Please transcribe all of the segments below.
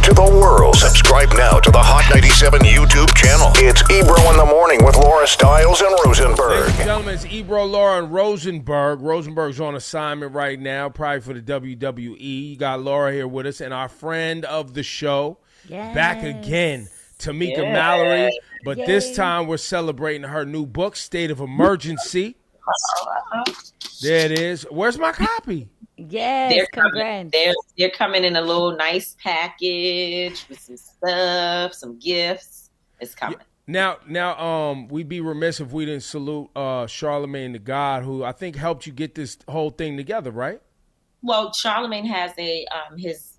to the world. Subscribe now to the Hot 97 YouTube channel. It's Ebro in the Morning with Laura Stylez and Rosenberg. Ladies and gentlemen, it's Ebro, Laura, and Rosenberg. Rosenberg's on assignment right now, probably for the WWE. You got Laura here with us, and our friend of the show, back again, Tamika Mallory. But this time we're celebrating her new book, State of Emergency. There it is. Where's my copy? Yes, congrats. They're coming in a little nice package with some stuff, some gifts. It's coming. Now, we'd be remiss if we didn't salute Charlemagne the God, who I think helped you get this whole thing together, right? Well, Charlemagne has a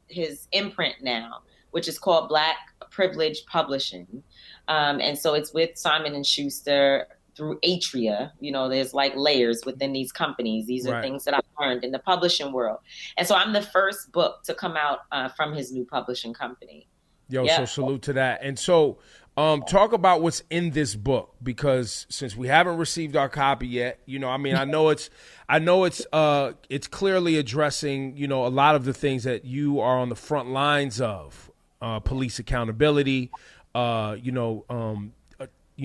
his imprint now, which is called Black Privilege Publishing, and so it's with Simon and Schuster through Atria. You know, there's like layers within these companies. These are things that I've learned in the publishing world, and so I'm the first book to come out from his new publishing company. So salute to that. And so talk about what's in this book, because since we haven't received our copy yet, I know it's clearly addressing, a lot of the things that you are on the front lines of, police accountability,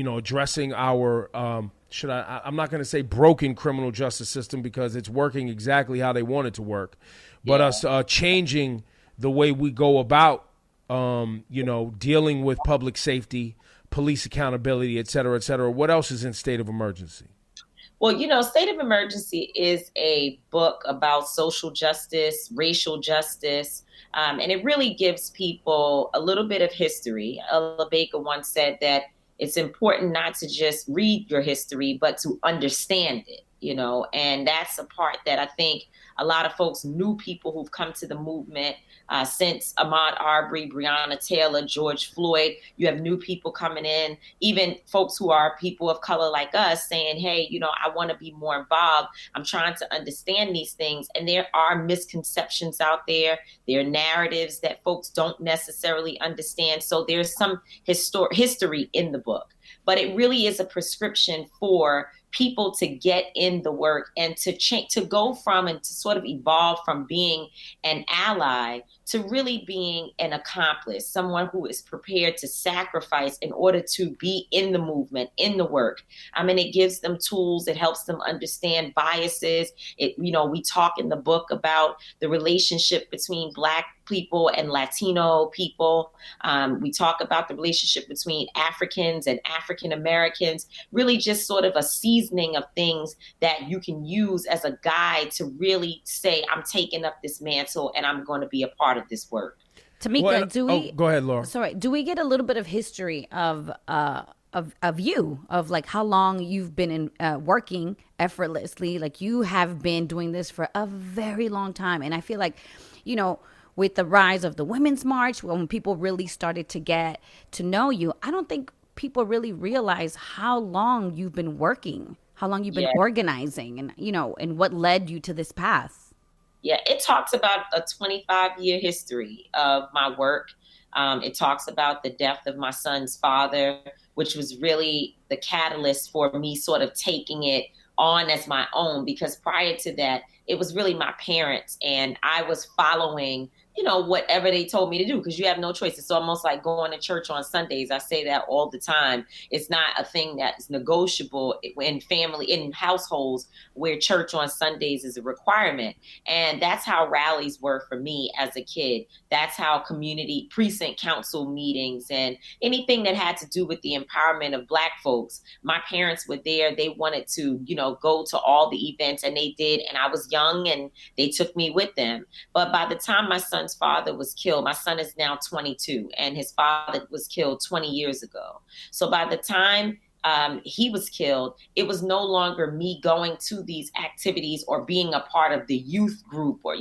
addressing our, I'm not going to say broken criminal justice system, because it's working exactly how they want it to work, but us changing the way we go about dealing with public safety, police accountability, et cetera, et cetera. What else is in State of Emergency? Well, State of Emergency is a book about social justice, racial justice, and it really gives people a little bit of history. Ella Baker once said that it's important not to just read your history, but to understand it, and that's a part that I think a lot of folks, new people who've come to the movement since Ahmaud Arbery, Breonna Taylor, George Floyd. You have new people coming in, even folks who are people of color like us saying, hey, I want to be more involved. I'm trying to understand these things. And there are misconceptions out there. There are narratives that folks don't necessarily understand. So there's some history in the book. But it really is a prescription for people to get in the work and to change, to go from and to sort of evolve from being an ally to really being an accomplice, someone who is prepared to sacrifice in order to be in the movement, in the work. It gives them tools. It helps them understand biases. We talk in the book about the relationship between Black people and Latino people. We talk about the relationship between Africans and African Americans, really just sort of a seasoning of things that you can use as a guide to really say, I'm taking up this mantle and I'm going to be a part of this work. Tamika, go ahead, Laura. Sorry, do we get a little bit of history of you, of like how long you've been working effortlessly? Like, you have been doing this for a very long time. And I feel like, with the rise of the Women's March, when people really started to get to know you, I don't think people really realize how long you've been working, how long you've been organizing, and, and what led you to this path. Yeah, it talks about a 25-year history of my work. It talks about the death of my son's father, which was really the catalyst for me sort of taking it on as my own, because prior to that, it was really my parents, and I was following whatever they told me to do, because you have no choice. It's almost like going to church on Sundays. I say that all the time. It's not a thing that is negotiable in households where church on Sundays is a requirement. And that's how rallies were for me as a kid. That's how community precinct council meetings and anything that had to do with the empowerment of Black folks. My parents were there. They wanted to, go to all the events, and they did. And I was young, and they took me with them. But by the time my son's father was killed, my son is now 22, and his father was killed 20 years ago. So by the time he was killed, it was no longer me going to these activities or being a part of the youth group, or,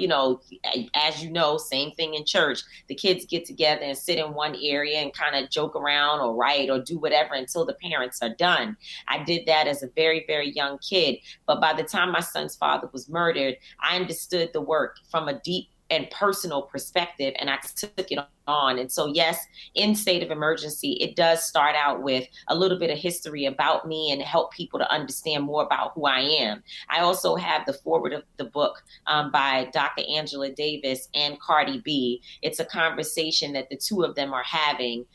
as same thing in church. The kids get together and sit in one area and kind of joke around or write or do whatever until the parents are done. I did that as a very, very young kid. But by the time my son's father was murdered, I understood the work from a deep and personal perspective, and I took it on. And so, yes, in State of Emergency, it does start out with a little bit of history about me and help people to understand more about who I am. I also have the foreword of the book by Dr. Angela Davis and Cardi B. It's a conversation that the two of them are having,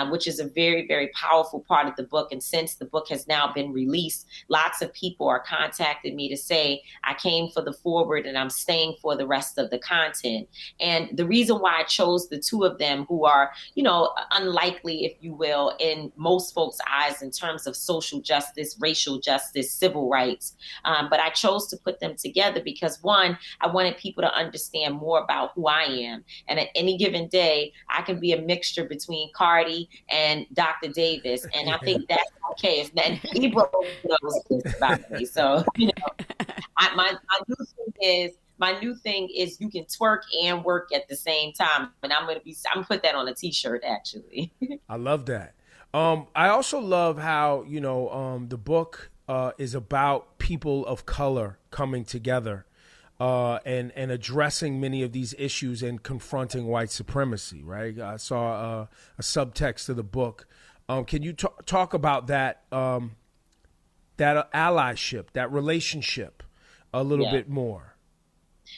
which is a very, very powerful part of the book. And since the book has now been released, lots of people are contacting me to say, I came for the foreword and I'm staying for the rest of the content. And the reason why I chose the two of them, who are, you know, unlikely, if you will, in most folks' eyes in terms of social justice, racial justice, civil rights. But I chose to put them together because, one, I wanted people to understand more about who I am. And at any given day, I can be a mixture between Cardi and Dr. Davis. And I think that's okay. And Ebro knows this about me. So, you know, my new thing is you can twerk and work at the same time. And I'm gonna put that on a t-shirt actually. I love that. I also love how, you know, the book is about people of color coming together and addressing many of these issues and confronting white supremacy, right? I saw a subtext to the book. Can you talk about that that allyship, that relationship a little bit more?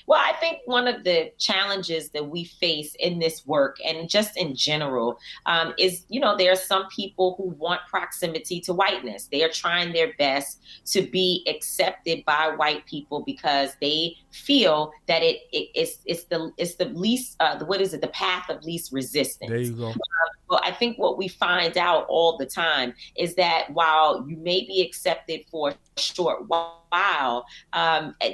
Well, I think one of the challenges that we face in this work and just in general is, you know, there are some people who want proximity to whiteness. They are trying their best to be accepted by white people because they feel that it's the least, the path of least resistance. There you go. Well, I think what we find out all the time is that while you may be accepted for a short while,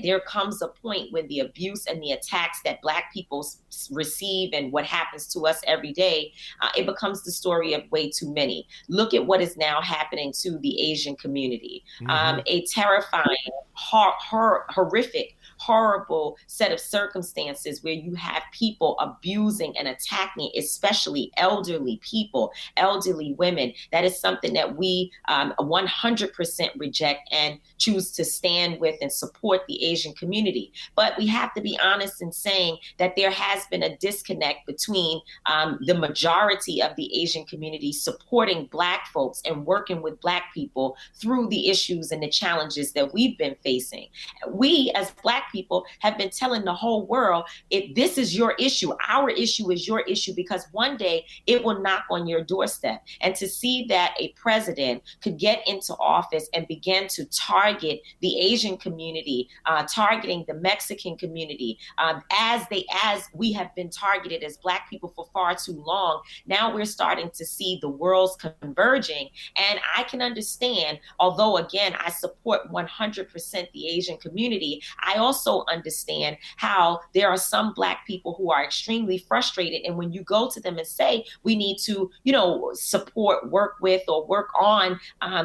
there comes a point when the abuse and the attacks that Black people receive and what happens to us every day, it becomes the story of way too many. Look at what is now happening to the Asian community. A terrifying, horrific, horrible set of circumstances where you have people abusing and attacking, especially elderly people, elderly women. That is something that we 100% reject and choose to stand with and support the Asian community. But we have to be honest in saying that there has been a disconnect between the majority of the Asian community supporting Black folks and working with Black people through the issues and the challenges that we've been facing. We as Black people have been telling the whole world, if this is your issue, our issue is your issue, because one day it will knock on your doorstep. And to see that a president could get into office and begin to target the Asian community, targeting the Mexican community, as we have been targeted as Black people for far too long, now we're starting to see the worlds converging. And I can understand, although again, I support 100% the Asian community, I also understand how there are some Black people who are extremely frustrated. And when you go to them and say, we need to, you know, support, work with, or work on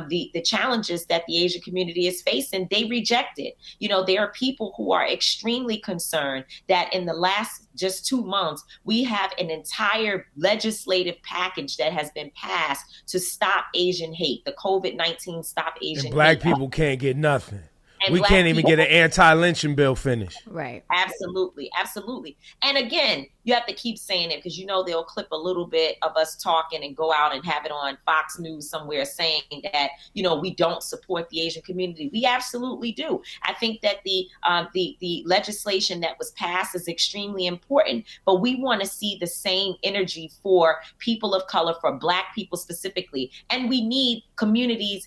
the challenges that the Asian community is facing, they reject it. You know, there are people who are extremely concerned that in the last just 2 months, we have an entire legislative package that has been passed to stop Asian hate, the COVID-19 Stop Asian Hate. And Black people can't get nothing. And we can't even get an anti-lynching bill finished. Right. Absolutely. Absolutely. And again, you have to keep saying it because, you know, they'll clip a little bit of us talking and go out and have it on Fox News somewhere saying that, you know, we don't support the Asian community. We absolutely do. I think that the legislation that was passed is extremely important, but we want to see the same energy for people of color, for Black people specifically. And we need communities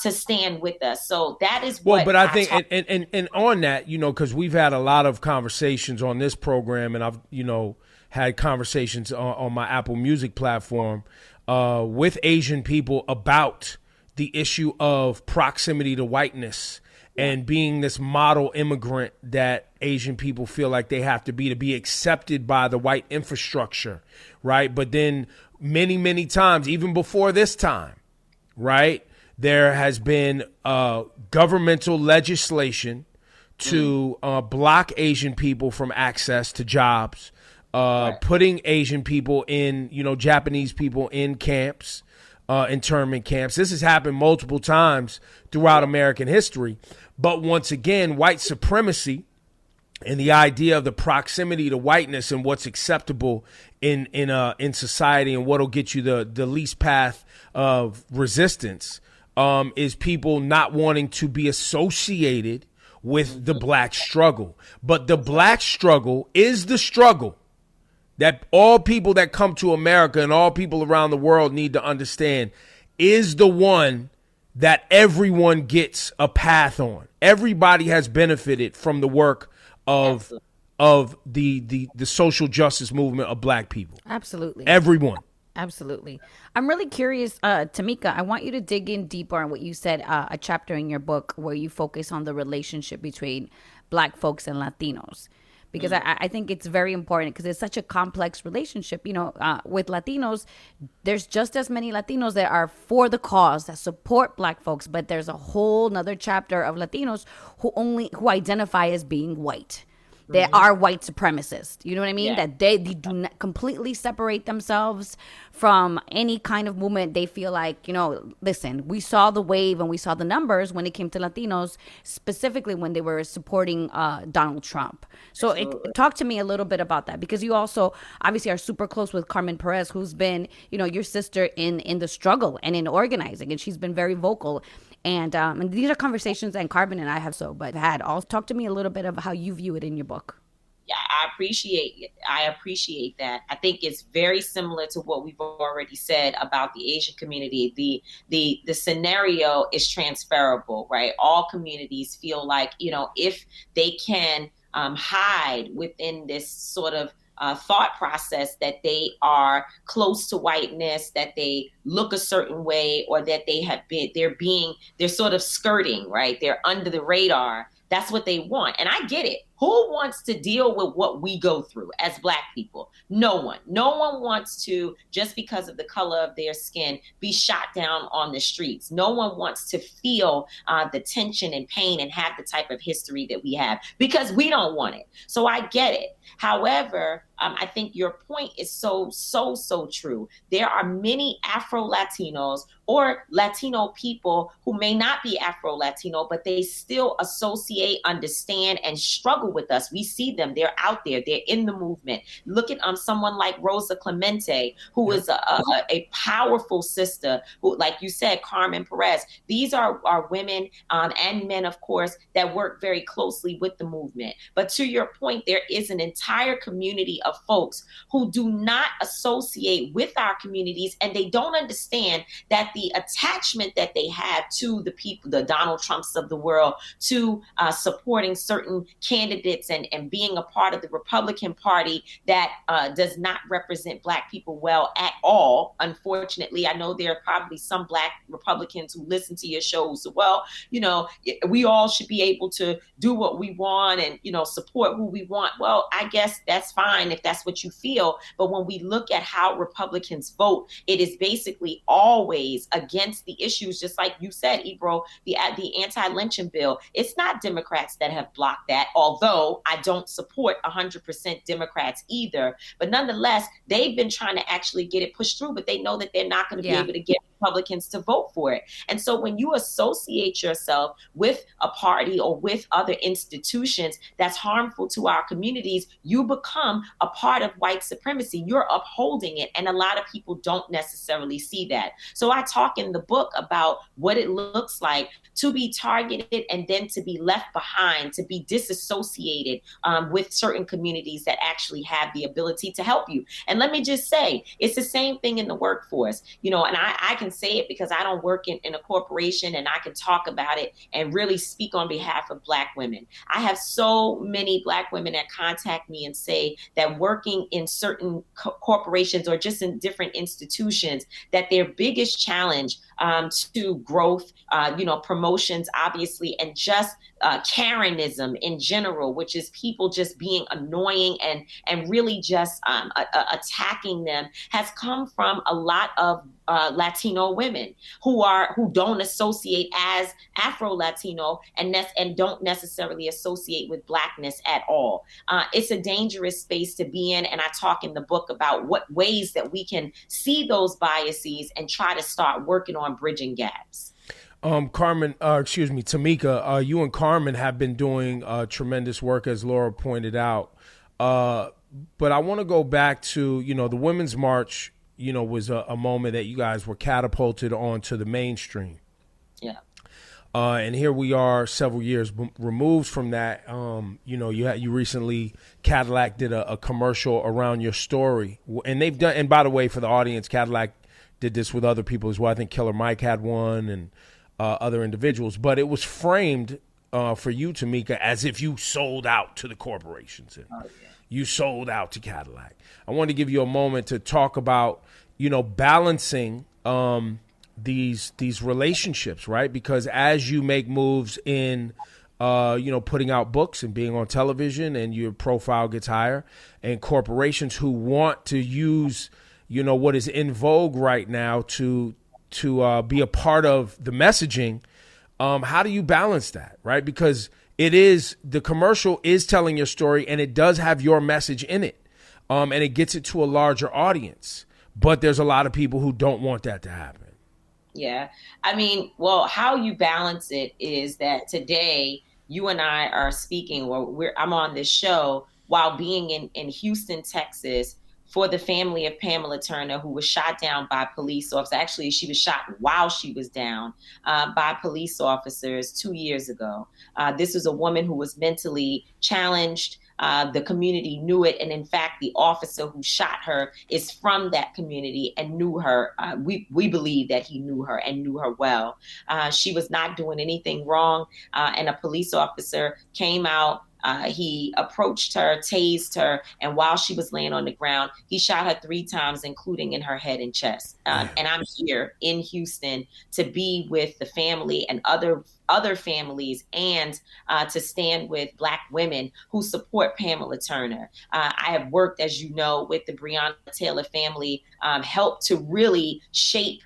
to stand with us. So that is what. Well, but I think, and on that, you know, because we've had a lot of conversations on this program, and I've, you know, had conversations on my Apple Music platform with Asian people about the issue of proximity to whiteness and being this model immigrant that Asian people feel like they have to be accepted by the white infrastructure, right? But then many, many times, even before this time, right, there has been governmental legislation to block Asian people from access to jobs, putting Asian people in, you know, Japanese people in camps, internment camps. This has happened multiple times throughout American history. But once again, white supremacy and the idea of the proximity to whiteness and what's acceptable in society and what'll get you the least path of resistance is people not wanting to be associated with the black struggle. But the black struggle is the struggle that all people that come to America and all people around the world need to understand is the one that everyone gets a path on. Everybody has benefited from the work of the social justice movement of black people. Absolutely. Everyone. Absolutely. I'm really curious, Tamika, I want you to dig in deeper on what you said, a chapter in your book where you focus on the relationship between black folks and Latinos. Because I think it's very important because it's such a complex relationship. You know, with Latinos, there's just as many Latinos that are for the cause, that support black folks. But there's a whole nother chapter of Latinos who identify as being white. They are white supremacists. You know what I mean? Yeah. That they do not completely separate themselves from any kind of movement. They feel like, you know, listen, we saw the wave and we saw the numbers when it came to Latinos, specifically when they were supporting Donald Trump. So talk to me a little bit about that, because you also obviously are super close with Carmen Perez, who's been, you know, your sister in the struggle and in organizing, and she's been very vocal. And these are conversations that Carbon and I have had. Also, talk to me a little bit of how you view it in your book. Yeah, I appreciate it. I appreciate that. I think it's very similar to what we've already said about the Asian community. The scenario is transferable, right? All communities feel like, you know, if they can hide within this sort of thought process that they are close to whiteness, that they look a certain way, or that they're sort of skirting, right? They're under the radar. That's what they want. And I get it. Who wants to deal with what we go through as Black people? No one. No one wants to, just because of the color of their skin, be shot down on the streets. No one wants to feel the tension and pain and have the type of history that we have, because we don't want it. So I get it. However, I think your point is so true. There are many Afro-Latinos or Latino people who may not be Afro-Latino, but they still associate, understand, and struggle with us. We see them. They're out there. They're in the movement. Look at someone like Rosa Clemente, who is a powerful sister, who, like you said, Carmen Perez. These are women and men, of course, that work very closely with the movement. But to your point, there is an entire community of folks who do not associate with our communities, and they don't understand that the attachment that they have to the people, the Donald Trumps of the world, to supporting certain candidates and being a part of the Republican Party that does not represent Black people well at all. Unfortunately, I know there are probably some Black Republicans who listen to your shows. Well, you know, we all should be able to do what we want and, you know, support who we want. Well, I guess that's fine if that's what you feel. But when we look at how Republicans vote, it is basically always against the issues, just like you said, Ebro, the anti-lynching bill. It's not Democrats that have blocked that, although I don't support 100% Democrats either. But nonetheless, they've been trying to actually get it pushed through, but they know that they're not going to be able to get Republicans to vote for it. And so when you associate yourself with a party or with other institutions that's harmful to our communities, you become a part of white supremacy. You're upholding it. And a lot of people don't necessarily see that. So I talk in the book about what it looks like to be targeted and then to be left behind, to be disassociated with certain communities that actually have the ability to help you. And let me just say, it's the same thing in the workforce, you know, and I can say it because I don't work in a corporation, and I can talk about it and really speak on behalf of Black women. I have so many Black women that contact me and say that working in certain corporations or just in different institutions, that their biggest challenge to growth, you know, promotions, obviously, and just Karenism in general, which is people just being annoying and really just attacking them, has come from a lot of Latino women who don't associate as Afro-Latino and don't necessarily associate with Blackness at all. It's a dangerous space to be in, and I talk in the book about what ways that we can see those biases and try to start working on bridging gaps. Tamika, you and Carmen have been doing tremendous work, as Laura pointed out. But I want to go back to, the Women's March, was a moment that you guys were catapulted onto the mainstream. Yeah. And here we are several years removed from that. You recently, Cadillac did a commercial around your story. And they've done, and by the way, for the audience, Cadillac did this with other people as well. I think Killer Mike had one and other individuals. But it was framed for you, Tamika, as if you sold out to the corporations. And you sold out to Cadillac. I wanted to give you a moment to talk about, balancing these relationships, right? Because as you make moves in, putting out books and being on television, and your profile gets higher, and corporations who want to use, what is in vogue right now to be a part of the messaging, how do you balance that, right? Because the commercial is telling your story, and it does have your message in it, and it gets it to a larger audience. But there's a lot of people who don't want that to happen. Yeah. I mean, well, how you balance it is that today you and I are speaking, I'm on this show while being in Houston, Texas, for the family of Pamela Turner, who was shot down by police officers. Actually, she was shot while she was down by police officers 2 years ago. This was a woman who was mentally challenged. The community knew it. And in fact, the officer who shot her is from that community and knew her. We believe that he knew her and knew her well. She was not doing anything wrong. And a police officer came out. He approached her, tased her, and while she was laying on the ground, he shot her 3 times, including in her head and chest. And I'm here in Houston to be with the family and other families, and to stand with Black women who support Pamela Turner. I have worked, as you know, with the Breonna Taylor family, helped to really shape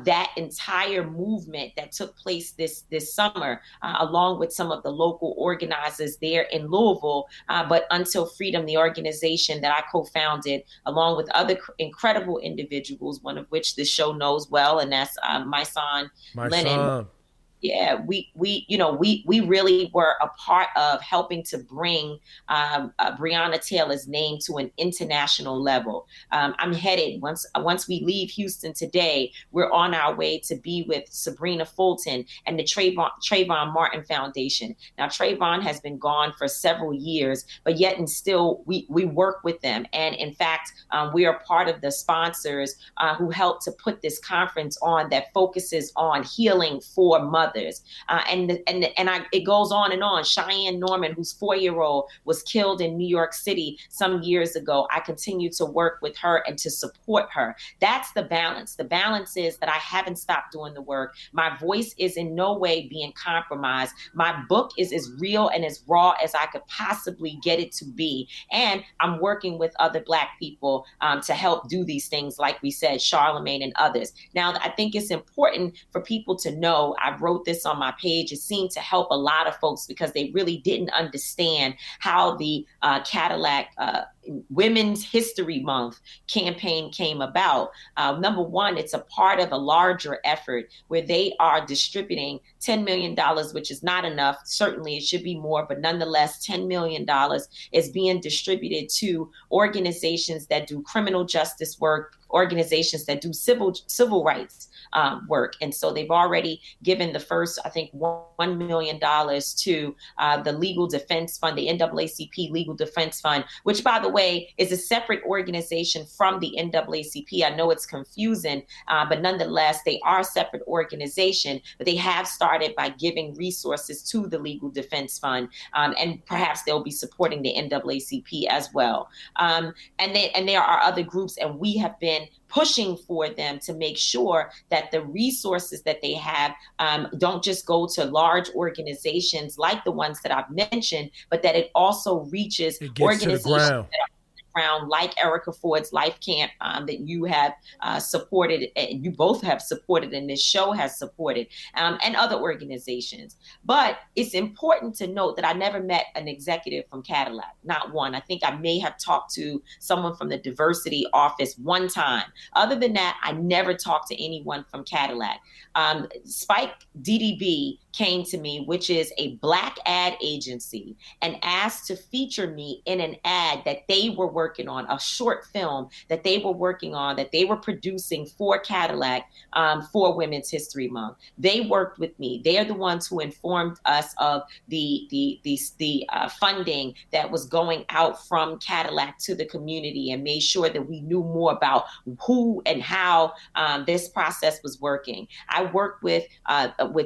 that entire movement that took place this summer, along with some of the local organizers there in Louisville. But Until Freedom, the organization that I co-founded, along with other incredible individuals, one of which this show knows well, and that's my son, Lennon. Yeah, we really were a part of helping to bring Breonna Taylor's name to an international level. I'm headed, once we leave Houston today, we're on our way to be with Sabrina Fulton and the Trayvon Martin Foundation. Now, Trayvon has been gone for several years, but yet and still we work with them. And in fact, we are part of the sponsors who helped to put this conference on that focuses on healing for mothers. It goes on and on. Cheyenne Norman, whose 4-year-old was killed in New York City some years ago, I continue to work with her and to support her. That's the balance. The balance is that I haven't stopped doing the work. My voice is in no way being compromised. My book is as real and as raw as I could possibly get it to be. And I'm working with other Black people to help do these things, like we said, Charlemagne and others. Now, I think it's important for people to know, I wrote this on my page, it seemed to help a lot of folks because they really didn't understand how the Cadillac Women's History Month campaign came about. Number one, it's a part of a larger effort where they are distributing $10 million, which is not enough. Certainly it should be more, but nonetheless, $10 million is being distributed to organizations that do criminal justice work, organizations that do civil rights work. And so they've already given the first, I think, $1 million to the Legal Defense Fund, the NAACP Legal Defense Fund, which, by the way, is a separate organization from the NAACP. I know it's confusing, but nonetheless, they are a separate organization, but they have started by giving resources to the Legal Defense Fund, and perhaps they'll be supporting the NAACP as well. And there are other groups, and we have been pushing for them to make sure that the resources that they have don't just go to large organizations like the ones that I've mentioned, but that it also reaches organizations that are background, like Erica Ford's Life Camp that you have supported, and you both have supported, and this show has supported, and other organizations. But it's important to note that I never met an executive from Cadillac, not one. I think I may have talked to someone from the diversity office one time. Other than that, I never talked to anyone from Cadillac. Spike DDB came to me, which is a Black ad agency, and asked to feature me in an ad that they were working on, a short film that they were working on, that they were producing for Cadillac for Women's History Month. They worked with me. They are the ones who informed us of the funding that was going out from Cadillac to the community, and made sure that we knew more about who and how this process was working. I worked with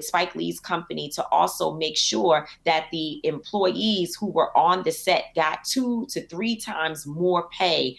Spike Lee's company to also make sure that the employees who were on the set got 2 to 3 times more pay,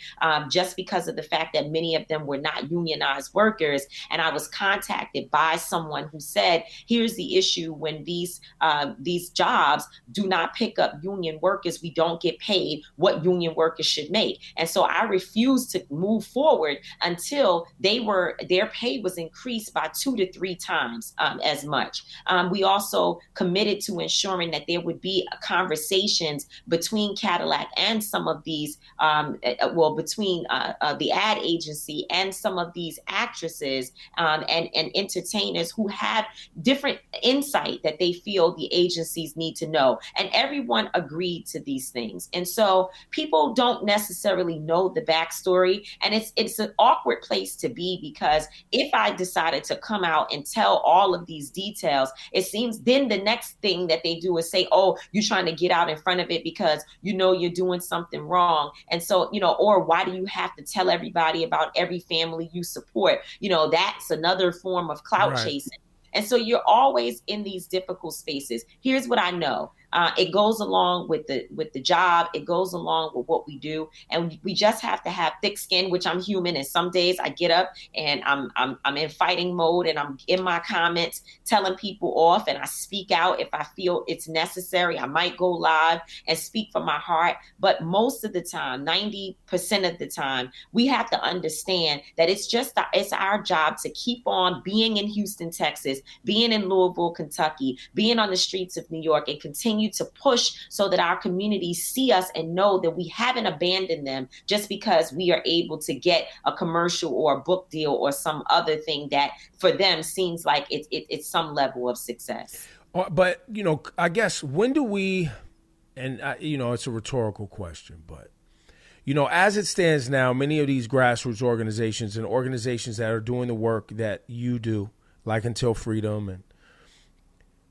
just because of the fact that many of them were not unionized workers. And I was contacted by someone who said, here's the issue: when these jobs do not pick up union workers, we don't get paid what union workers should make. And so I refused to move forward until their pay was increased by 2 to 3 times as much. We also committed to ensuring that there would be conversations between Cadillac and some of these, between the ad agency and some of these actresses and entertainers who have different insight that they feel the agencies need to know. And everyone agreed to these things. And so people don't necessarily know the backstory. And it's an awkward place to be, because if I decided to come out and tell all of these details, it seems then the next thing that they do is say, oh, you're trying to get out in front of it because you know you're doing something wrong. And so, or why do you have to tell everybody about every family you support? That's another form of clout chasing. And so you're always in these difficult spaces. Here's what I know. It goes along with the job. It goes along with what we do, and we just have to have thick skin. Which I'm human, and some days I get up and I'm in fighting mode, and I'm in my comments telling people off, and I speak out if I feel it's necessary. I might go live and speak from my heart, but most of the time, 90% of the time, we have to understand that it's our job to keep on being in Houston, Texas, being in Louisville, Kentucky, being on the streets of New York, and continue to push so that our communities see us and know that we haven't abandoned them just because we are able to get a commercial or a book deal or some other thing that for them seems like it's some level of success. But, I guess when do we, and, it's a rhetorical question, but, as it stands now, many of these grassroots organizations and organizations that are doing the work that you do, like Until Freedom, and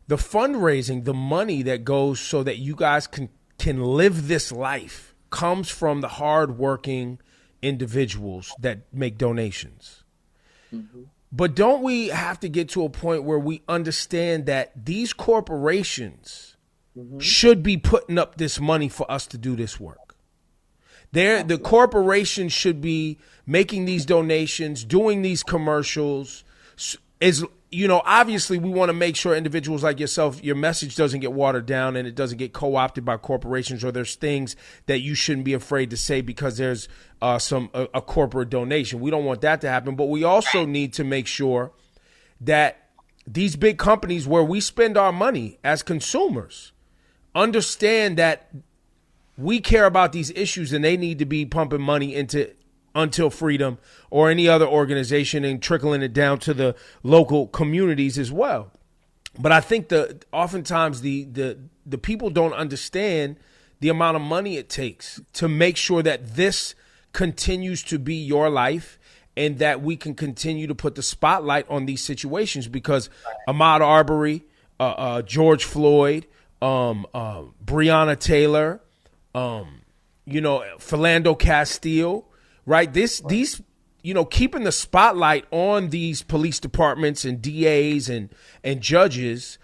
the fundraising, the money that goes so that you guys can live this life comes from the hardworking individuals that make donations. Mm-hmm. But don't we have to get to a point where we understand that these corporations should be putting up this money for us to do this work? The corporations should be making these donations, doing these commercials. Obviously we want to make sure individuals like yourself, your message doesn't get watered down and it doesn't get co-opted by corporations, or there's things that you shouldn't be afraid to say because there's a corporate donation. We don't want that to happen, but we also need to make sure that these big companies where we spend our money as consumers understand that we care about these issues and they need to be pumping money into Until Freedom or any other organization and trickling it down to the local communities as well. But I think oftentimes the people don't understand the amount of money it takes to make sure that this continues to be your life and that we can continue to put the spotlight on these situations, because Ahmaud Arbery, George Floyd, Breonna Taylor, Philando Castile, right? These, keeping the spotlight on these police departments and DAs and judges,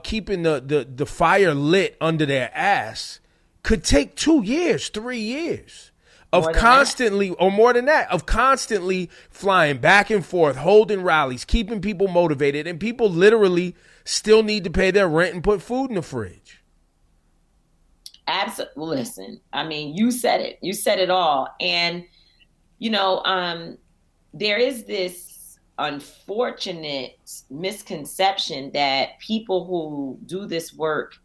keeping the fire lit under their ass could take 2 years, 3 years of constantly, or more than that, of constantly flying back and forth, holding rallies, keeping people motivated, and people literally still need to pay their rent and put food in the fridge. Absolutely. Listen, I mean, you said it. You said it all. And, there is this unfortunate misconception that people who do this work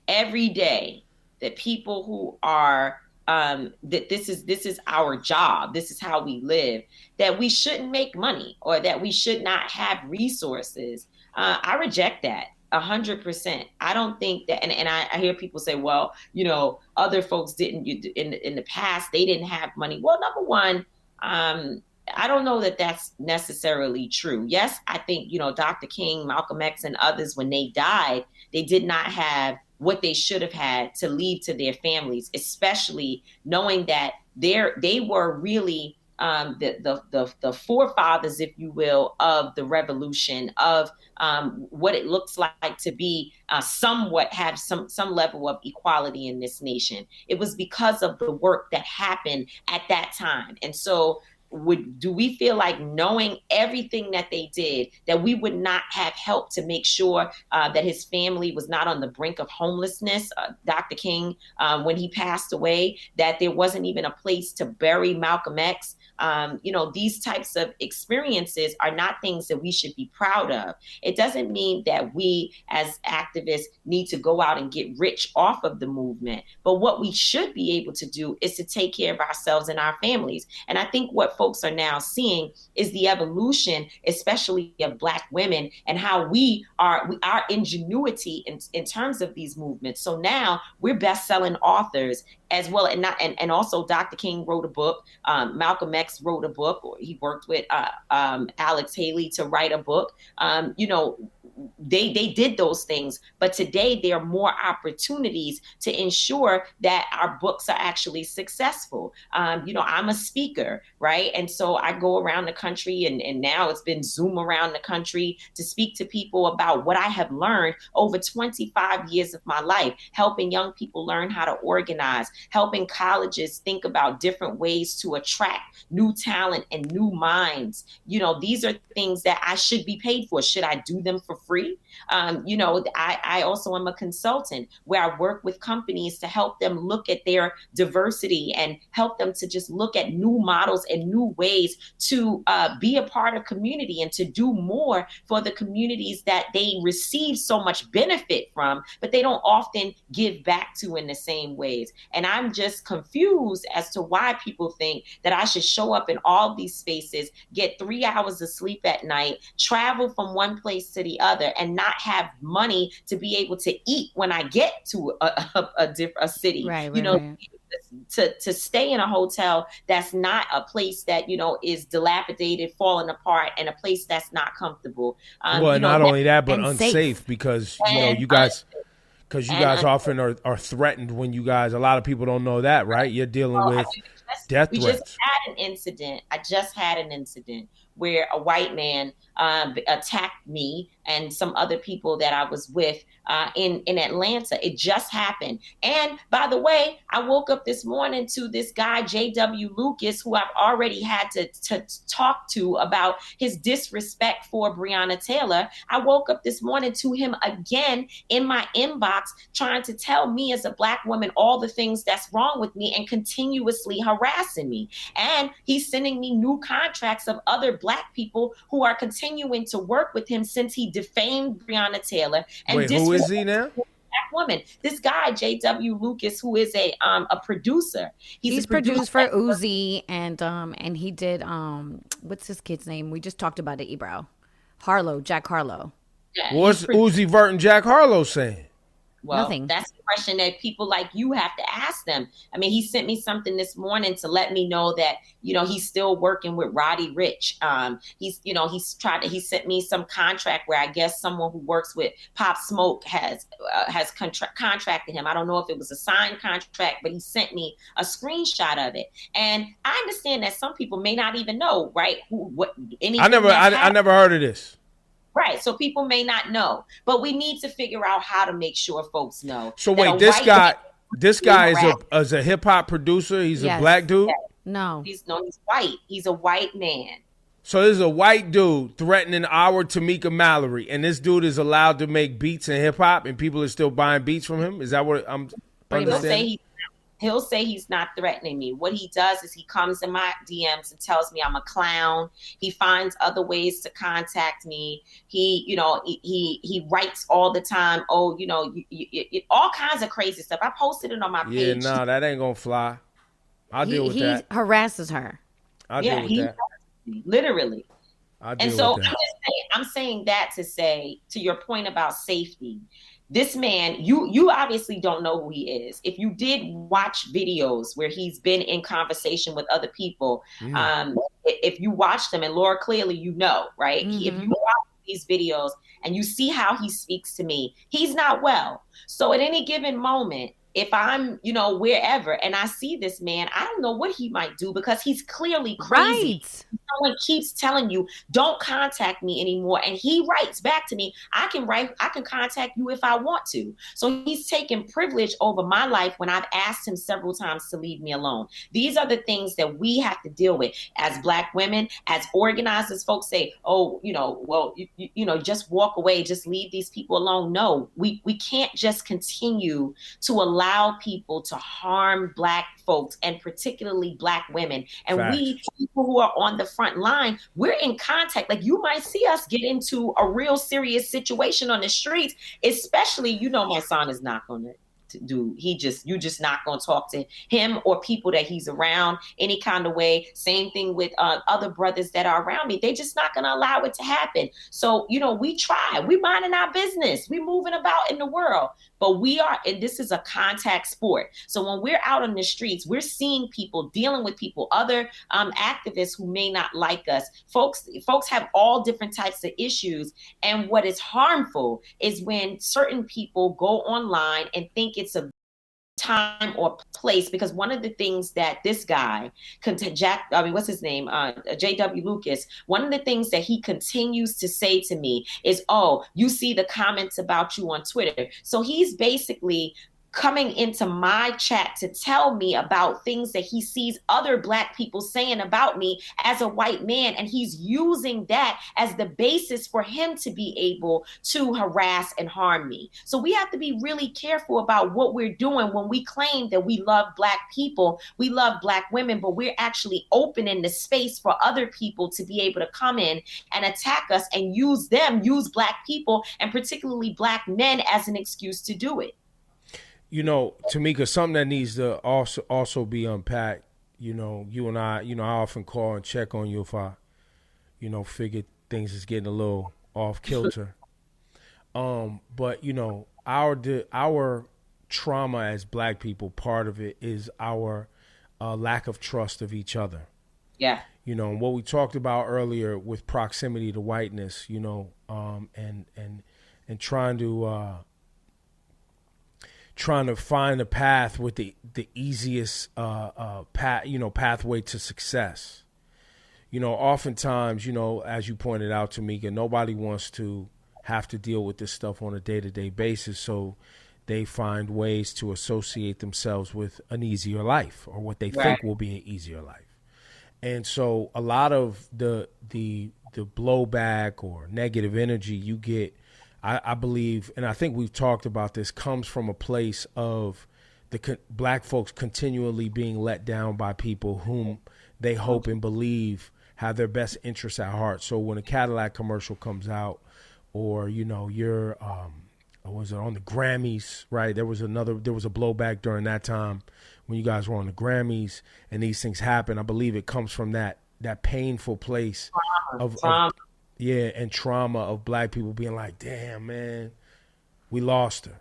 every day, that people who are that this is our job, this is how we live, that we shouldn't make money or that we should not have resources. I reject that. 100%. I don't think that, and I hear people say, well, other folks didn't in the past, they didn't have money. Well, number one, I don't know that that's necessarily true. Yes, I think, Dr. King, Malcolm X, and others, when they died, they did not have what they should have had to leave to their families, especially knowing that they were really the forefathers, if you will, of the revolution, of what it looks like to be somewhat have some level of equality in this nation. It was because of the work that happened at that time. And so do we feel like, knowing everything that they did, that we would not have helped to make sure that his family was not on the brink of homelessness? Dr. King, when he passed away, that there wasn't even a place to bury Malcolm X. These types of experiences are not things that we should be proud of. It doesn't mean that we as activists need to go out and get rich off of the movement. But what we should be able to do is to take care of ourselves and our families. And I think what folks are now seeing is the evolution, especially of Black women, and how our ingenuity in terms of these movements. So now we're best-selling authors as well, and also Dr. King wrote a book. Malcolm X wrote a book, or he worked with Alex Haley to write a book. They did those things, but today there are more opportunities to ensure that our books are actually successful. I'm a speaker, right? And so I go around the country, and now it's been Zoom around the country to speak to people about what I have learned over 25 years of my life, helping young people learn how to organize, helping colleges think about different ways to attract new talent and new minds. These are things that I should be paid for. Should I do them for free? I also am a consultant where I work with companies to help them look at their diversity and help them to just look at new models and new ways to be a part of community and to do more for the communities that they receive so much benefit from, but they don't often give back to in the same ways. And I'm just confused as to why people think that I should show up in all these spaces, get 3 hours of sleep at night, travel from one place to the other, and not have money to be able to eat when I get to a city. Right. To stay in a hotel that's not a place that, is dilapidated, falling apart, and a place that's not comfortable. Not only that, but unsafe, because, you guys... Because you guys often are threatened when you guys, a lot of people don't know that, right? You're dealing with death threats. I just had an incident where a white man attacked me and some other people that I was with in Atlanta. It just happened. And by the way, I woke up this morning to this guy, J.W. Lucas, who I've already had to talk to about his disrespect for Breonna Taylor. I woke up this morning to him again in my inbox, trying to tell me as a Black woman all the things that's wrong with me and continuously harassing me. And he's sending me new contracts of other Black people who are continuing to work with him since he defamed Breonna Taylor. And wait, who is he now? Black woman. This guy, J.W. Lucas, who is a producer. He's produced for Uzi, and he did what's his kid's name? We just talked about it, Ebro. Jack Harlow. Yeah, what's Uzi Vert and Jack Harlow saying? Well, nothing. That's the question that people like you have to ask them. I mean, he sent me something this morning to let me know that, he's still working with Roddy Ricch. He sent me some contract where I guess someone who works with Pop Smoke has contracted him. I don't know if it was a signed contract, but he sent me a screenshot of it. And I understand that some people may not even know, right? I never heard of this. Right. So people may not know, but we need to figure out how to make sure folks know. So wait, this guy is a hip hop producer. He's a Black dude. No, he's white. He's a white man. So there's a white dude threatening our Tamika Mallory, and this dude is allowed to make beats in hip hop, and people are still buying beats from him. Is that what I'm? He'll say he's not threatening me. What he does is he comes in my DMs and tells me I'm a clown. He finds other ways to contact me. He writes all the time. Oh, all kinds of crazy stuff. I posted it on my page. Yeah, that ain't gonna fly. I'll deal with that. He harasses her. I'll deal with that. Literally. And so I'm saying that to say, to your point about safety, this man, you obviously don't know who he is. If you did watch videos where he's been in conversation with other people, if you watch them, and Laura, clearly you know, right? Mm-hmm. If you watch these videos and you see how he speaks to me, he's not well. So at any given moment, if I'm, wherever, and I see this man, I don't know what he might do because he's clearly crazy. Right. Someone keeps telling you, don't contact me anymore. And he writes back to me, I can contact you if I want to. So he's taken privilege over my life when I've asked him several times to leave me alone. These are the things that we have to deal with as Black women, as organizers. Folks say, oh, just walk away, just leave these people alone. No, we can't just continue to allow people to harm Black folks, and particularly Black women. And Facts. We people who are on the front line, we're in contact. Like, you might see us get into a real serious situation on the streets, especially, my son is not going to do. You just not going to talk to him or people that he's around any kind of way. Same thing with other brothers that are around me. They just not going to allow it to happen. So, we try. We minding our business. We moving about in the world. But and this is a contact sport. So when we're out on the streets, we're seeing people, dealing with people, other activists who may not like us. Folks have all different types of issues. And what is harmful is when certain people go online and think it's a time or place, because one of the things that this guy, what's his name? J.W. Lucas, one of the things that he continues to say to me is, oh, you see the comments about you on Twitter. So he's basically coming into my chat to tell me about things that he sees other Black people saying about me as a white man. And he's using that as the basis for him to be able to harass and harm me. So we have to be really careful about what we're doing when we claim that we love Black people, we love Black women, but we're actually opening the space for other people to be able to come in and attack us and use Black people, and particularly Black men, as an excuse to do it. Tamika, something that needs to also be unpacked. You and I, I often call and check on you if I, figure things is getting a little off kilter. But our trauma as Black people, part of it is our lack of trust of each other. Yeah. And what we talked about earlier with proximity to whiteness, and trying to find a path with the easiest pathway to success. Oftentimes, as you pointed out, Tamika, nobody wants to have to deal with this stuff on a day-to-day basis, so they find ways to associate themselves with an easier life, or what they think will be an easier life. And so a lot of the blowback or negative energy you get, I believe, and I think we've talked about this, comes from a place of Black folks continually being let down by people whom they hope and believe have their best interests at heart. So when a Cadillac commercial comes out, or you're was it on the Grammys, right? There was a blowback during that time when you guys were on the Grammys, and these things happen. I believe it comes from that painful place of and trauma of Black people being like, damn, man, we lost her.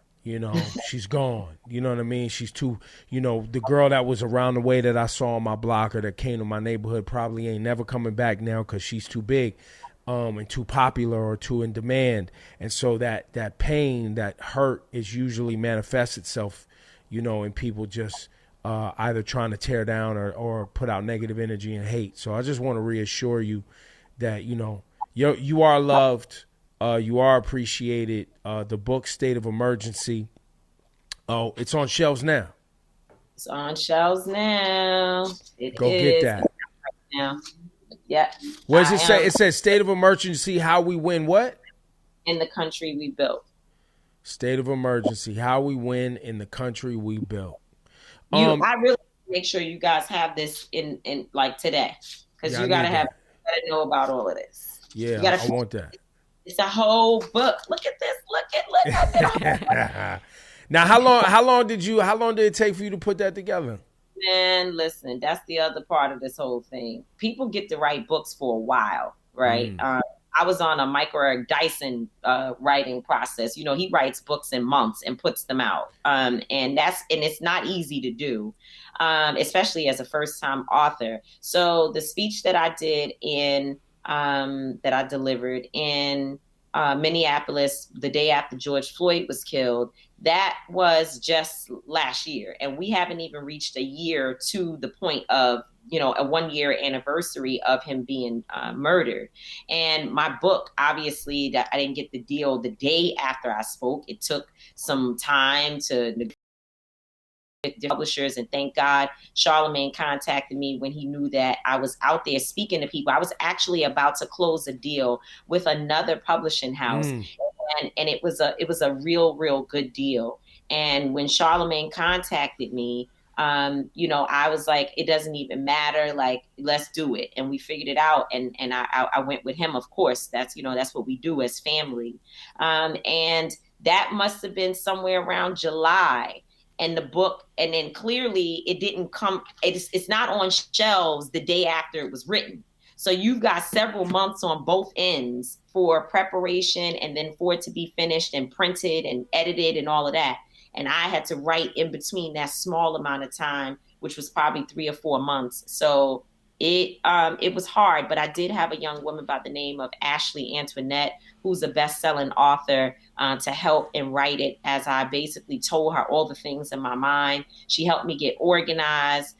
She's gone. You know what I mean? She's too, the girl that was around the way that I saw on my block, or that came to my neighborhood, probably ain't never coming back now because she's too big and too popular or too in demand. And so that pain, that hurt is usually manifests itself, in people just either trying to tear down or put out negative energy and hate. So I just want to reassure you that, you are loved. You are appreciated. The book, State of Emergency, it's on shelves now. It's on shelves now. Go get that. Now. Yeah. What does it say? It says State of Emergency, How We Win What? In the Country We Built. State of emergency. How we win in the country we built. I really make sure you guys have this in like today, because Yeah, you gotta know about all of this. Yeah, I want that. It's a whole book. Look at this. Look at Now, how long did it take for you to put that together? Man, listen, that's the other part of this whole thing. People get to write books for a while, right? I was on a Michael Eric Dyson writing process. You know, he writes books in months and puts them out. And it's not easy to do, especially as a first-time author. So the speech that I did that I delivered in Minneapolis the day after George Floyd was killed, that was just last year. And we haven't even reached a year to the point of, a 1-year anniversary of him being murdered. And my book, obviously, that I didn't get the deal the day after I spoke. It took some time to negotiate with publishers, and thank God Charlemagne contacted me when he knew that I was out there speaking to people. I was actually about to close a deal with another publishing house, and it was a real good deal. And when Charlemagne contacted me, I was like, it doesn't even matter. Like, let's do it. And we figured it out. And I went with him. Of course, that's what we do as family. And that must have been somewhere around July. And the book, and then clearly it didn't come, it's not on shelves the day after it was written. So you've got several months on both ends for preparation, and then for it to be finished and printed and edited and all of that. And I had to write in between that small amount of time, which was probably 3 or 4 months. So it was hard, but I did have a young woman by the name of Ashley Antoinette, who's a best-selling author, to help and write it, as I basically told her all the things in my mind. She helped me get organized.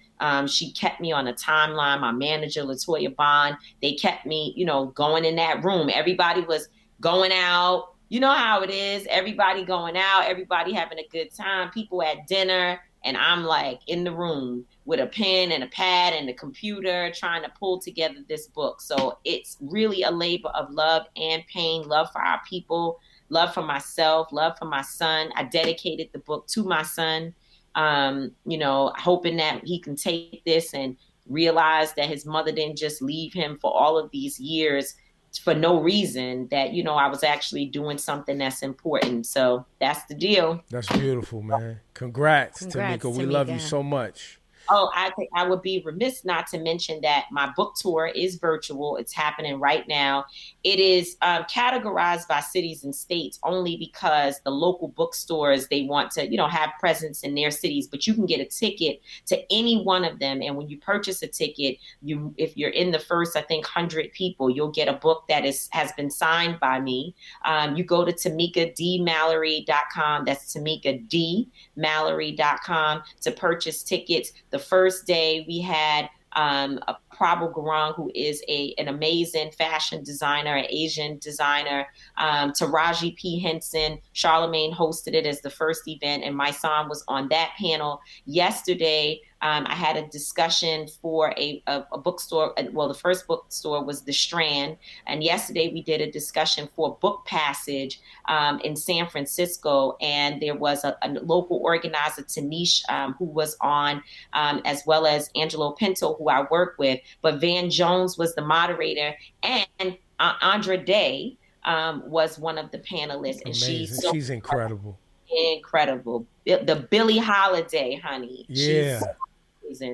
She kept me on a timeline. My manager, Latoya Bond, they kept me, going in that room. Everybody was going out. You know how it is. Everybody going out, everybody having a good time, people at dinner. And I'm like in the room with a pen and a pad and a computer trying to pull together this book. So it's really a labor of love and pain, love for our people, love for myself, love for my son. I dedicated the book to my son, hoping that he can take this and realize that his mother didn't just leave him for all of these years for no reason, that, I was actually doing something that's important. So that's the deal. That's beautiful, man. Congrats Tamika. We love you so much. Oh, I think I would be remiss not to mention that my book tour is virtual. It's happening right now. It is categorized by cities and states only because the local bookstores, they want to, have presence in their cities, but you can get a ticket to any one of them. And when you purchase a ticket, if you're in the first, I think, 100 people, you'll get a book that has been signed by me. You go to TamikaDMallory.com. That's TamikaDMallory.com to purchase tickets. The first day we had a Prabal Gurung, who is an amazing fashion designer, an Asian designer, Taraji P. Henson. Charlemagne hosted it as the first event, and my son was on that panel. Yesterday, I had a discussion for a bookstore. Well, the first bookstore was The Strand. And yesterday we did a discussion for Book Passage in San Francisco. And there was a local organizer, Tanish, who was on, as well as Angelo Pinto, who I work with. But Van Jones was the moderator. And Andra Day was one of the panelists. And she's incredible. Incredible. The Billie Holiday, honey. Yeah.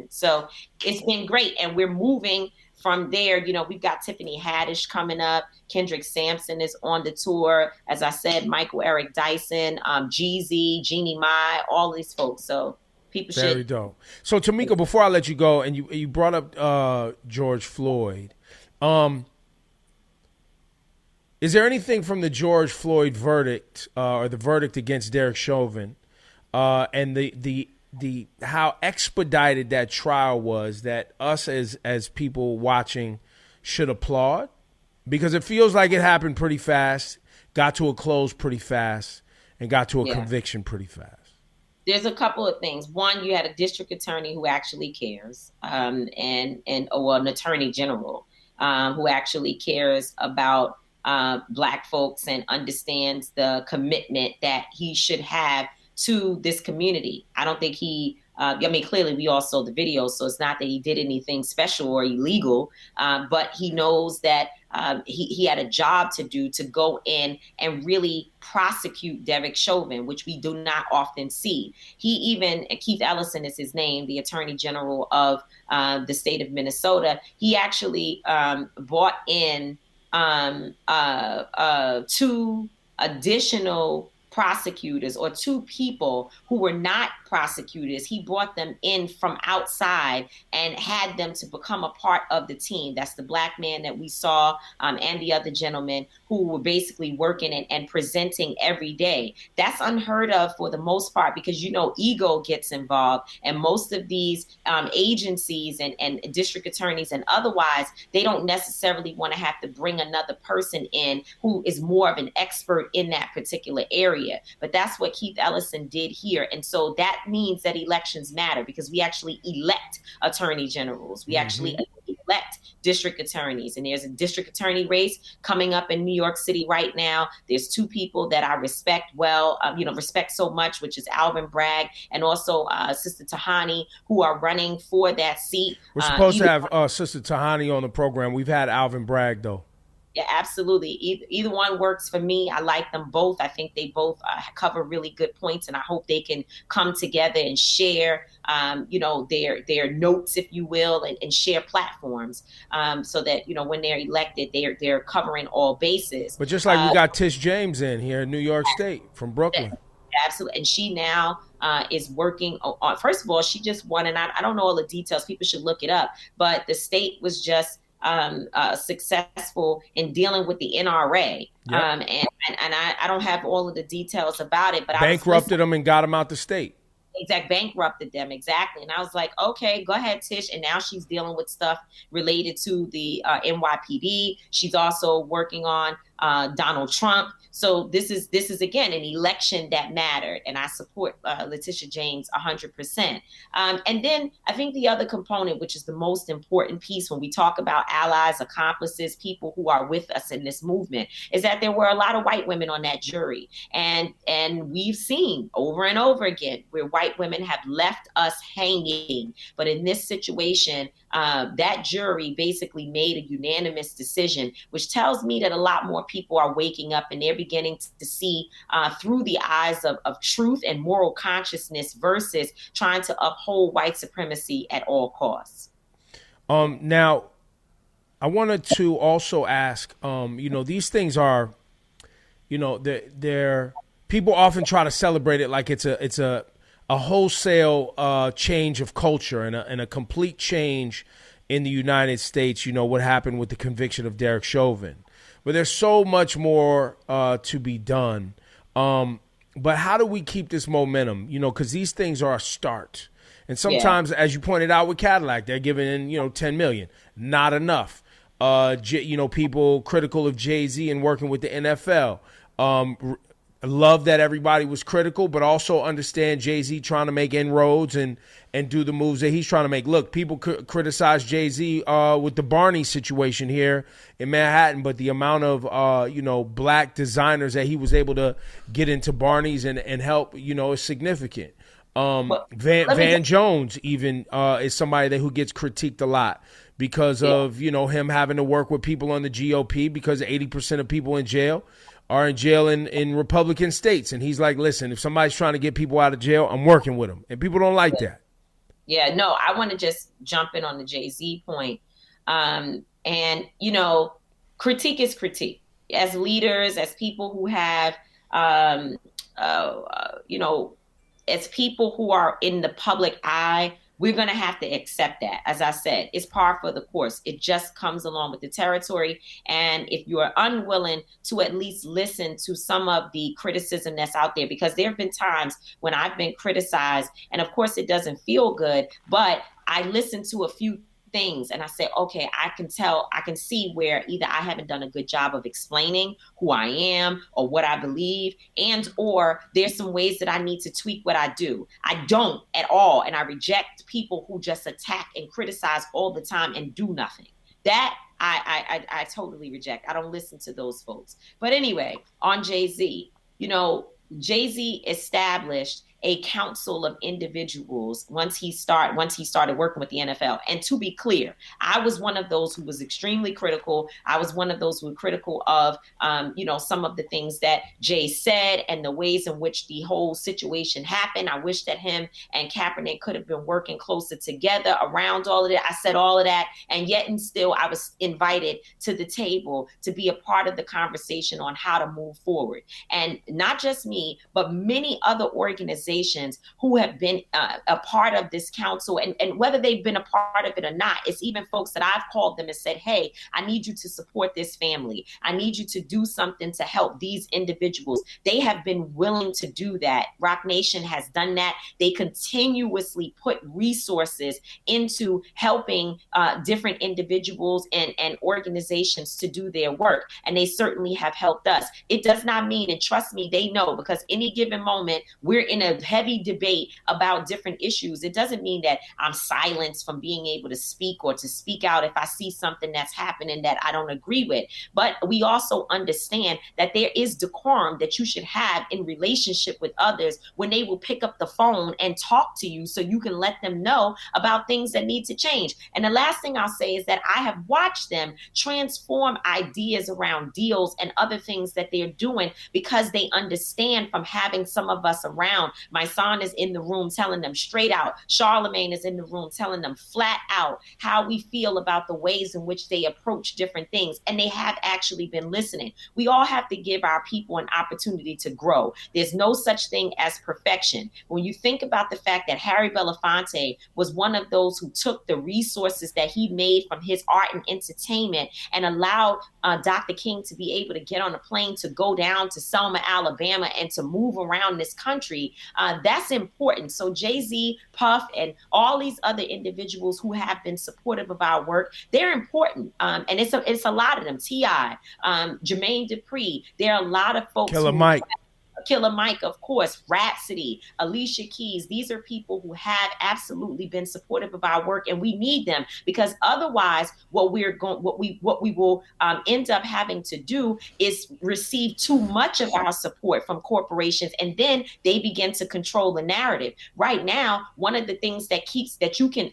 So it's been great. And we're moving from there. We've got Tiffany Haddish coming up. Kendrick Sampson is on the tour. As I said, Michael Eric Dyson, Jeezy, Jeannie Mai, all these folks. So people should. Very dope. So Tamika, before I let you go, and you brought up George Floyd. Is there anything from the George Floyd verdict or the verdict against Derek Chauvin and the how expedited that trial was that us as people watching should applaud? Because it feels like it happened pretty fast, got to a close pretty fast, and got to a conviction pretty fast. There's a couple of things. One, you had a district attorney who actually cares, and an attorney general who actually cares about Black folks and understands the commitment that he should have to this community. I don't think he, clearly we all saw the video, so it's not that he did anything special or illegal, but he knows that he had a job to do to go in and really prosecute Derek Chauvin, which we do not often see. He even, Keith Ellison is his name, the Attorney General of the state of Minnesota, he actually brought in 2 additional prosecutors, or 2 people who were not prosecutors. He brought them in from outside and had them to become a part of the team. That's the Black man that we saw, and the other gentleman who were basically working and presenting every day. That's unheard of for the most part, because, ego gets involved, and most of these agencies and district attorneys and otherwise, they don't necessarily want to have to bring another person in who is more of an expert in that particular area. But that's what Keith Ellison did here. And so that means that elections matter, because we actually elect attorney generals. We actually elect district attorneys. And there's a district attorney race coming up in New York City right now. There's 2 people that I respect respect so much, which is Alvin Bragg and also Sister Tahani, who are running for that seat. We're supposed to have Sister Tahani on the program. We've had Alvin Bragg, though. Yeah, absolutely. Either one works for me. I like them both. I think they both cover really good points, and I hope they can come together and share, their notes, if you will, and share platforms, so that when they're elected, they're covering all bases. But just like we got Tish James in here in New York State from Brooklyn. Absolutely, and she now is working on. First of all, she just won, and I don't know all the details. People should look it up. But the state was just successful in dealing with the NRA. Yep. And I don't have all of the details about it, but bankrupted them and got them out the state. Bankrupted them, exactly. And I was like, okay, go ahead, Tish. And now she's dealing with stuff related to the NYPD. She's also working on Donald Trump. So this is again an election that mattered, and I support Letitia James 100%. And then I think the other component, which is the most important piece when we talk about allies, accomplices, people who are with us in this movement, is that there were a lot of white women on that jury, and we've seen over and over again where white women have left us hanging. But in this situation, that jury basically made a unanimous decision, which tells me that a lot more people are waking up and they're beginning to see through the eyes of truth and moral consciousness versus trying to uphold white supremacy at all costs. Now, I wanted to also ask, these things are, they're people often try to celebrate it like it's a wholesale change of culture and a complete change in the United States. What happened with the conviction of Derek Chauvin. But there's so much more to be done. But how do we keep this momentum? Because these things are a start. And sometimes, as you pointed out with Cadillac, they're giving in, $10 million. Not enough. People critical of Jay-Z and working with the NFL. Love that everybody was critical, but also understand Jay-Z trying to make inroads and do the moves that he's trying to make. Look, people criticize Jay-Z with the Barney situation here in Manhattan, but the amount of, black designers that he was able to get into Barney's and help, is significant. Van Jones even is somebody who gets critiqued a lot because of, him having to work with people on the GOP, because 80% of people in jail are in jail in Republican states. And he's like, listen, if somebody's trying to get people out of jail, I'm working with them. And people don't like that. Yeah, no, I want to just jump in on the Jay-Z point. Critique is critique. As leaders, as people who have, as people who are in the public eye, we're going to have to accept that. As I said, it's par for the course. It just comes along with the territory. And if you're unwilling to at least listen to some of the criticism that's out there, because there have been times when I've been criticized, and of course it doesn't feel good, but I listen to a few things and I say, okay, I can see where either I haven't done a good job of explaining who I am or what I believe, and or there's some ways that I need to tweak what I do. I don't at all. And I reject people who just attack and criticize all the time and do nothing. That I totally reject. I don't listen to those folks. But anyway, on Jay-Z, Jay-Z established a council of individuals once he started working with the NFL. And to be clear, I was one of those who was extremely critical. I was one of those who were critical of some of the things that Jay said and the ways in which the whole situation happened. I wish that him and Kaepernick could have been working closer together around all of that. I said all of that, and yet and still I was invited to the table to be a part of the conversation on how to move forward. And not just me, but many other organizations who have been a part of this council, and whether they've been a part of it or not, it's even folks that I've called them and said, hey, I need you to support this family. I need you to do something to help these individuals. They have been willing to do that. Rock Nation has done that. They continuously put resources into helping different individuals and organizations to do their work. And they certainly have helped us. It does not mean, and trust me, they know, because any given moment, we're in a heavy debate about different issues. It doesn't mean that I'm silenced from being able to speak or to speak out if I see something that's happening that I don't agree with. But we also understand that there is decorum that you should have in relationship with others when they will pick up the phone and talk to you so you can let them know about things that need to change. And the last thing I'll say is that I have watched them transform ideas around deals and other things that they're doing because they understand from having some of us around. My son is in the room telling them straight out. Charlemagne is in the room telling them flat out how we feel about the ways in which they approach different things. And they have actually been listening. We all have to give our people an opportunity to grow. There's no such thing as perfection. When you think about the fact that Harry Belafonte was one of those who took the resources that he made from his art and entertainment and allowed Dr. King to be able to get on a plane to go down to Selma, Alabama, and to move around this country, that's important. So Jay-Z, Puff, and all these other individuals who have been supportive of our work, they're important. And it's a lot of them. T.I., Jermaine Dupri, there are a lot of folks. Killer Mike, of course, Rhapsody, Alicia Keys. These are people who have absolutely been supportive of our work, and we need them, because otherwise, what we will end up having to do is receive too much of our support from corporations, and then they begin to control the narrative. Right now, one of the things that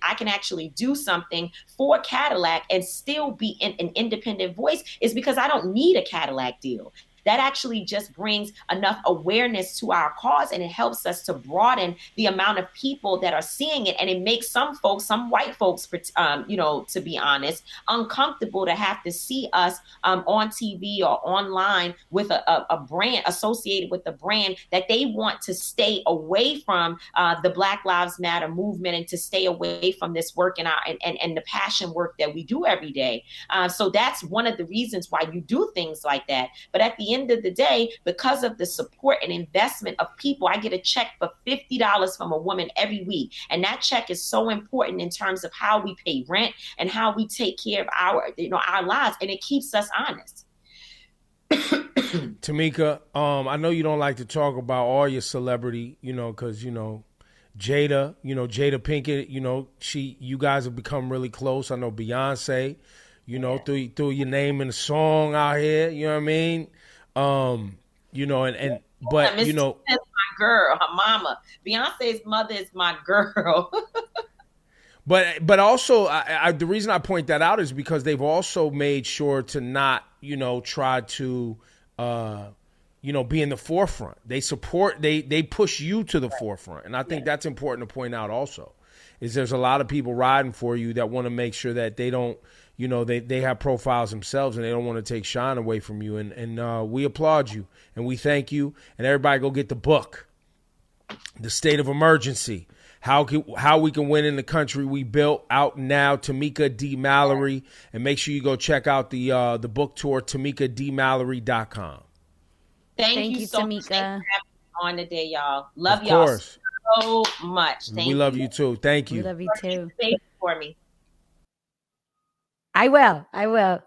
I can actually do something for Cadillac and still be an independent voice is because I don't need a Cadillac deal. That actually just brings enough awareness to our cause, and it helps us to broaden the amount of people that are seeing it. And it makes some white folks, to be honest, uncomfortable to have to see us on TV or online with a brand associated with the brand that they want to stay away from the Black Lives Matter movement and to stay away from this work and the passion work that we do every day. So that's one of the reasons why you do things like that. But at the end of the day, because of the support and investment of people, I get a check for $50 from a woman every week. And that check is so important in terms of how we pay rent and how we take care of our lives. And it keeps us honest. Tamika, I know you don't like to talk about all your celebrity, because, Jada, Jada Pinkett, you guys have become really close. I know Beyonce, threw your name in a song out here, you know what I mean? But Miss Tina's my girl, her mama. Beyonce's mother is my girl. But also, the reason I point that out is because they've also made sure to not, try to, be in the forefront. They support, they push you to the forefront. And I think that's important to point out also, is there's a lot of people riding for you that want to make sure that they don't, they have profiles themselves and they don't want to take shine away from you. And we applaud you and we thank you. And everybody go get the book, The State of Emergency, How We Can Win in the Country We Built, out now. Tamika D. Mallory. And make sure you go check out the book tour, TamikaDMallory.com. Thank you so Tamika. much for having me on today, y'all. Love of y'all course. so much. Thank you. We love you too. Thank you. We love you too. Stay for me. I will.